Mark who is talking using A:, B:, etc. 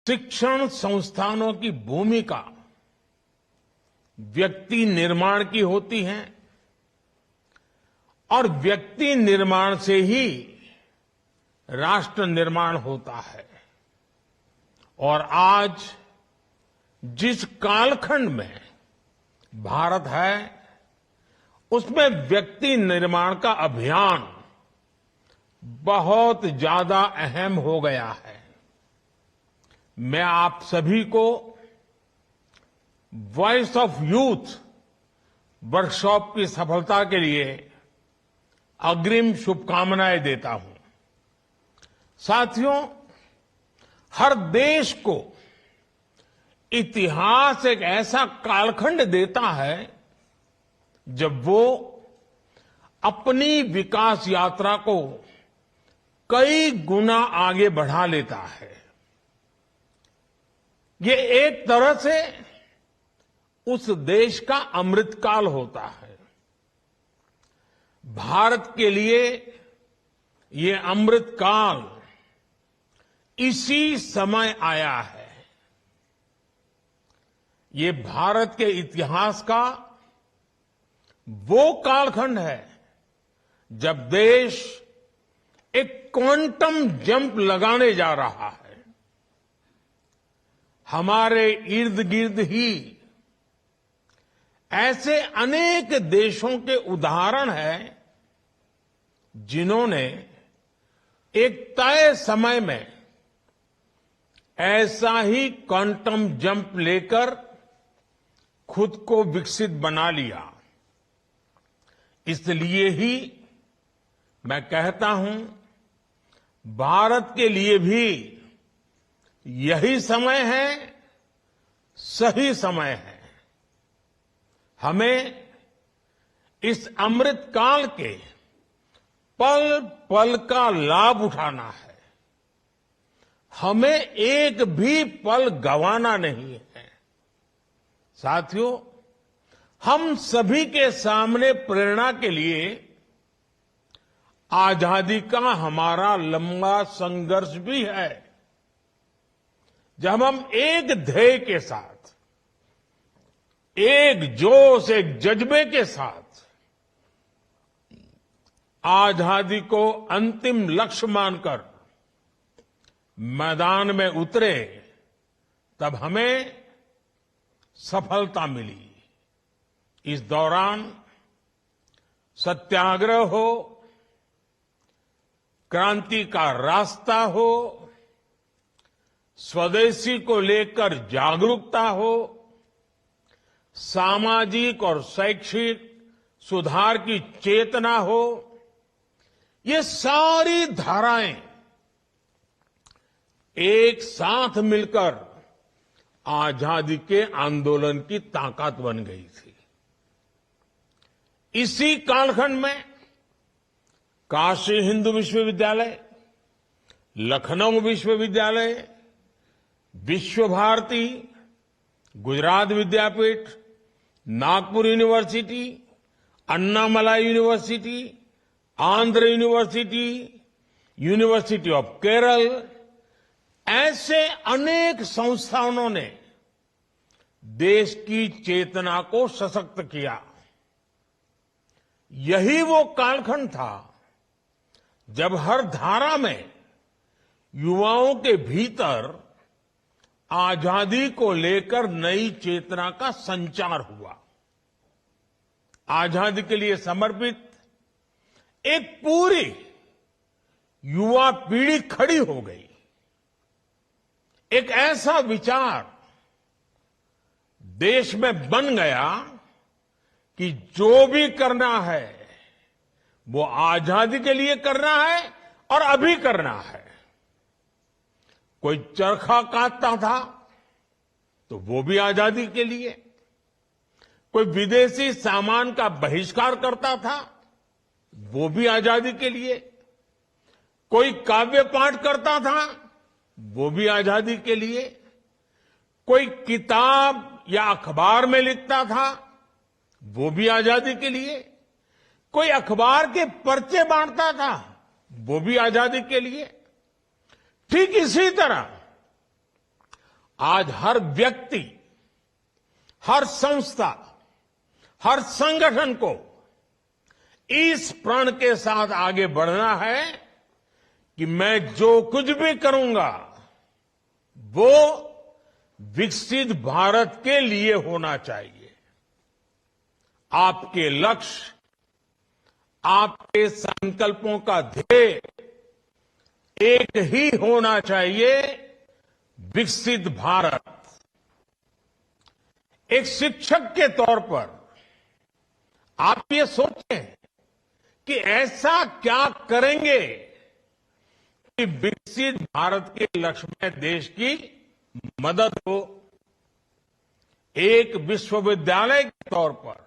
A: शिक्षण संस्थानों की भूमिका व्यक्ति निर्माण की होती है और व्यक्ति निर्माण से ही राष्ट्र निर्माण होता है। और आज जिस कालखंड में भारत है उसमें व्यक्ति निर्माण का अभियान बहुत ज्यादा अहम हो गया है। मैं आप सभी को वॉइस ऑफ यूथ वर्कशॉप की सफलता के लिए अग्रिम शुभकामनाएं देता हूं। साथियों, हर देश को इतिहास एक ऐसा कालखंड देता है जब वो अपनी विकास यात्रा को कई गुना आगे बढ़ा लेता है। ये एक तरह से उस देश का अमृतकाल होता है। भारत के लिए ये अमृतकाल इसी समय आया है। ये भारत के इतिहास का वो कालखंड है जब देश एक क्वांटम जंप लगाने जा रहा है। हमारे इर्द गिर्द ही ऐसे अनेक देशों के उदाहरण हैं जिन्होंने एक तय समय में ऐसा ही क्वांटम जंप लेकर खुद को विकसित बना लिया। इसलिए ही मैं कहता हूं, भारत के लिए भी यही समय है, सही समय है। हमें इस अमृतकाल के पल पल का लाभ उठाना है। हमें एक भी पल गंवाना नहीं है। साथियों, हम सभी के सामने प्रेरणा के लिए आजादी का हमारा लंबा संघर्ष भी है। जब हम एक ध्येय के साथ, एक जोश, एक जज्बे के साथ आजादी को अंतिम लक्ष्य मानकर मैदान में उतरे, तब हमें सफलता मिली। इस दौरान सत्याग्रह हो, क्रांति का रास्ता हो, स्वदेशी को लेकर जागरूकता हो, सामाजिक और शैक्षिक सुधार की चेतना हो, ये सारी धाराएं एक साथ मिलकर आजादी के आंदोलन की ताकत बन गई थी। इसी कालखंड में काशी हिंदू विश्वविद्यालय, लखनऊ विश्वविद्यालय, Visva Bharati, Gujarat Vidyapith, Nagpur university, Annamalai university, Andhra university, university of Kerala, ऐसे अनेक संस्थानों ने देश की चेतना को सशक्त किया। यही वो कालखंड था जब हर धारा में युवाओं के भीतर आजादी को लेकर नई चेतना का संचार हुआ। आजादी के लिए समर्पित एक पूरी युवा पीढ़ी खड़ी हो गई। एक ऐसा विचार देश में बन गया कि जो भी करना है वो आजादी के लिए करना है और अभी करना है। कोई चरखा काटता था तो वो भी आजादी के लिए, कोई विदेशी सामान का बहिष्कार करता था वो भी आजादी के लिए, कोई काव्य पाठ करता था वो भी आजादी के लिए, कोई किताब या अखबार में लिखता था वो भी आजादी के लिए, कोई अखबार के पर्चे बांटता था वो भी आजादी के लिए। ठीक इसी तरह आज हर व्यक्ति, हर संस्था, हर संगठन को इस प्रण के साथ आगे बढ़ना है कि मैं जो कुछ भी करूंगा वो विकसित भारत के लिए होना चाहिए। आपके लक्ष्य, आपके संकल्पों का ध्येय एक ही होना चाहिए, विकसित भारत। एक शिक्षक के तौर पर आप ये सोचें कि ऐसा क्या करेंगे कि विकसित भारत के लक्ष्य में देश की मदद हो। एक विश्वविद्यालय के तौर पर